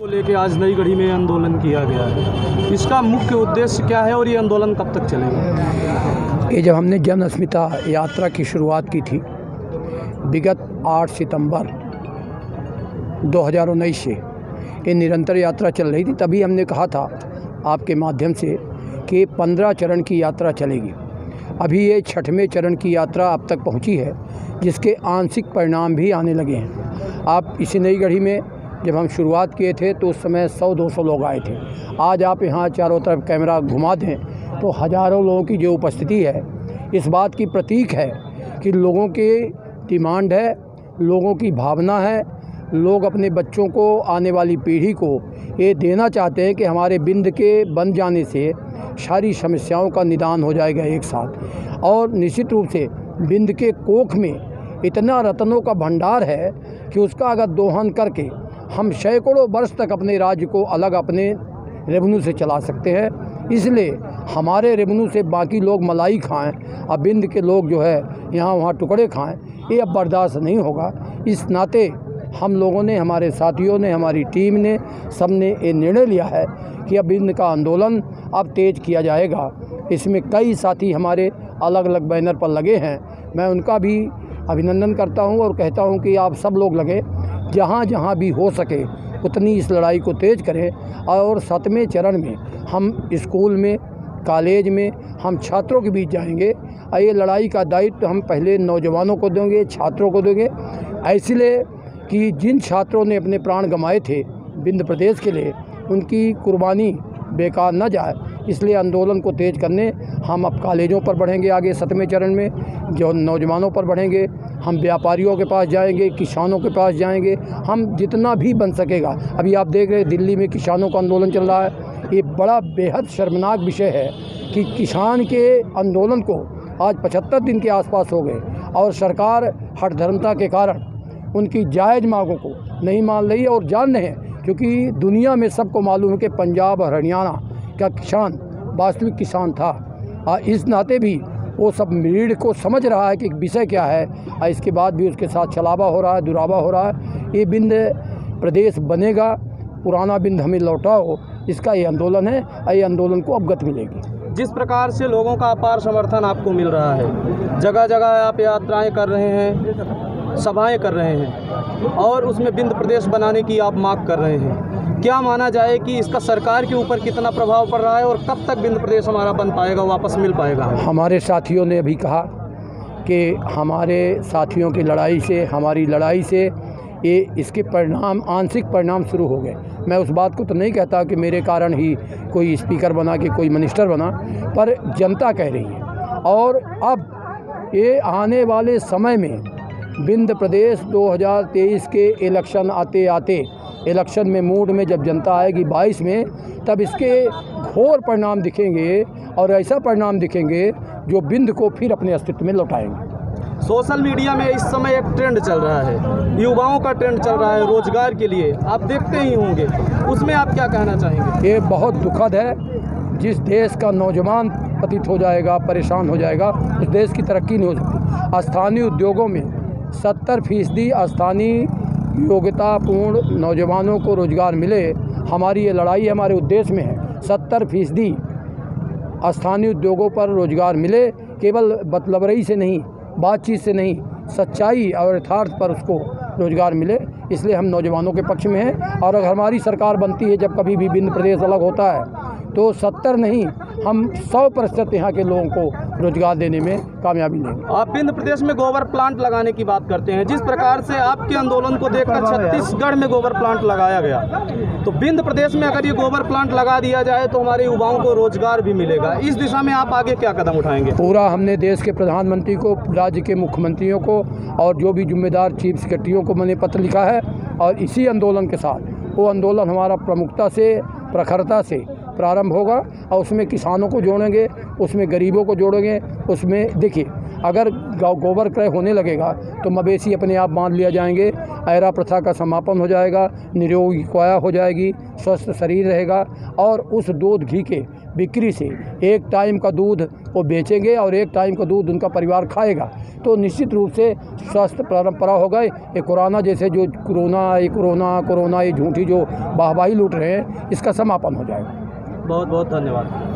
को लेके आज नई गढ़ी में आंदोलन किया गया है, इसका मुख्य उद्देश्य क्या है और ये आंदोलन कब तक चलेगा? ये जब हमने जन अस्मिता यात्रा की शुरुआत की थी विगत 8 सितंबर 2019 से ये निरंतर यात्रा चल रही थी, तभी हमने कहा था आपके माध्यम से कि 15 चरण की यात्रा चलेगी। अभी ये 6वें चरण की यात्रा अब तक पहुंची है, जिसके आंशिक परिणाम भी आने लगे हैं। आप इसी नई गढ़ी में जब हम शुरुआत किए थे तो उस समय 100-200 लोग आए थे। आज आप यहाँ चारों तरफ कैमरा घुमा दें तो हज़ारों लोगों की जो उपस्थिति है, इस बात की प्रतीक है कि लोगों की डिमांड है, लोगों की भावना है। लोग अपने बच्चों को, आने वाली पीढ़ी को ये देना चाहते हैं कि हमारे बिंद के बन जाने से सारी समस्याओं का निदान हो जाएगा एक साथ। और निश्चित रूप से बिंद के कोख में इतना रत्नों का भंडार है कि उसका अगर दोहन करके हम सैकड़ों वर्ष तक अपने राज्य को अलग अपने रेवेन्यू से चला सकते हैं। इसलिए हमारे रेवेन्यू से बाकी लोग मलाई खाएं, अब बिंद के लोग जो है यहाँ वहाँ टुकड़े खाएं, ये अब बर्दाश्त नहीं होगा। इस नाते हम लोगों ने, हमारे साथियों ने, हमारी टीम ने, सब ने ये निर्णय लिया है कि अब बिंद का आंदोलन अब तेज़ किया जाएगा। इसमें कई साथी हमारे अलग अलग बैनर पर लगे हैं, मैं उनका भी अभिनंदन करता हूं और कहता हूं कि आप सब लोग लगे, जहां जहां भी हो सके उतनी इस लड़ाई को तेज़ करें। और 7वें चरण में हम स्कूल में, कॉलेज में, हम छात्रों के बीच जाएंगे और ये लड़ाई का दायित्व हम पहले नौजवानों को देंगे, छात्रों को देंगे, इसलिए कि जिन छात्रों ने अपने प्राण गंवाए थे बिंद प्रदेश के लिए, उनकी कुर्बानी बेकार न जाए, इसलिए आंदोलन को तेज़ करने हम अब कॉलेजों पर बढ़ेंगे। आगे 7वें चरण में जो नौजवानों पर बढ़ेंगे, हम व्यापारियों के पास जाएंगे, किसानों के पास जाएंगे, हम जितना भी बन सकेगा। अभी आप देख रहे हैं दिल्ली में किसानों का आंदोलन चल रहा है। ये बड़ा बेहद शर्मनाक विषय है कि किसान के आंदोलन को आज 75 दिन के आसपास हो गए और सरकार हठधर्मता के कारण उनकी जायज़ मांगों को नहीं मान रही है। और जान रहे हैं, क्योंकि दुनिया में सबको मालूम है कि पंजाब और हरियाणा का किसान वास्तविक किसान था। इस नाते भी वो सब रीढ़ को समझ रहा है कि विषय क्या है, और इसके बाद भी उसके साथ छलावा हो रहा है, दुरावा हो रहा है। ये बिंद प्रदेश बनेगा, पुराना बिंद हमें लौटाओ, इसका ये आंदोलन है और ये आंदोलन को अब गति मिलेगी। जिस प्रकार से लोगों का अपार समर्थन आपको मिल रहा है, जगह जगह आप यात्राएं कर रहे हैं, सभाएं कर रहे हैं और उसमें बिंद प्रदेश बनाने की आप मांग कर रहे हैं, क्या माना जाए कि इसका सरकार के ऊपर कितना प्रभाव पड़ रहा है और कब तक बिंद प्रदेश हमारा बन पाएगा, वापस मिल पाएगा? हमारे साथियों ने अभी कहा कि हमारे साथियों की लड़ाई से, हमारी लड़ाई से ये इसके परिणाम, आंशिक परिणाम शुरू हो गए। मैं उस बात को तो नहीं कहता कि मेरे कारण ही कोई स्पीकर बना, कि कोई मिनिस्टर बना, पर जनता कह रही है। और अब ये आने वाले समय में बिंद प्रदेश 2023 के इलेक्शन आते आते, इलेक्शन में मूड में जब जनता आएगी 22 में, तब इसके घोर परिणाम दिखेंगे और ऐसा परिणाम दिखेंगे जो बिंद को फिर अपने अस्तित्व में लौटाएंगे। सोशल मीडिया में इस समय एक ट्रेंड चल रहा है, युवाओं का ट्रेंड चल रहा है रोजगार के लिए, आप देखते ही होंगे, उसमें आप क्या कहना चाहेंगे? ये बहुत दुखद है। जिस देश का नौजवान पतित हो जाएगा, परेशान हो जाएगा, उस देश की तरक्की नहीं हो सकती। स्थानीय उद्योगों में 70% स्थानीय योग्यतापूर्ण नौजवानों को रोजगार मिले, हमारी ये लड़ाई हमारे उद्देश्य में है। 70% स्थानीय उद्योगों पर रोजगार मिले, केवल बतलबरई से नहीं, बातचीत से नहीं, सच्चाई और यथार्थ पर उसको रोजगार मिले, इसलिए हम नौजवानों के पक्ष में हैं। और अगर हमारी सरकार बनती है, जब कभी भी बिंद प्रदेश अलग होता है, तो 70 नहीं, हम 100% यहाँ के लोगों को रोजगार देने में कामयाबी लेंगे। आप बिंद प्रदेश में गोबर प्लांट लगाने की बात करते हैं, जिस प्रकार से आपके आंदोलन को देखकर छत्तीसगढ़ में गोबर प्लांट लगाया गया, तो बिंद प्रदेश में अगर ये गोबर प्लांट लगा दिया जाए तो हमारे युवाओं को रोजगार भी मिलेगा। इस दिशा में आप आगे क्या कदम उठाएंगे? पूरा हमने देश के प्रधानमंत्री को, राज्य के मुख्यमंत्रियों को और जो भी जिम्मेदार चीफ सेक्रेटरियों को मैंने पत्र लिखा है, और इसी आंदोलन के साथ वो आंदोलन हमारा प्रमुखता से, प्रखरता से प्रारंभ होगा और उसमें किसानों को जोड़ेंगे, उसमें गरीबों को जोड़ेंगे। उसमें देखिए, अगर गोबर क्रय होने लगेगा तो मवेशी अपने आप बांध लिया जाएंगे, ऐरा प्रथा का समापन हो जाएगा, निरोगी काया हो जाएगी, स्वस्थ शरीर रहेगा और उस दूध घी के बिक्री से एक टाइम का दूध वो बेचेंगे और एक टाइम का दूध उनका परिवार खाएगा, तो निश्चित रूप से स्वस्थ परंपरा होगा। ये कोरोना जैसे जो कोरोना ये झूठी जो वाहवाही लूट रहे हैं, इसका समापन हो जाएगा। बहुत बहुत धन्यवाद।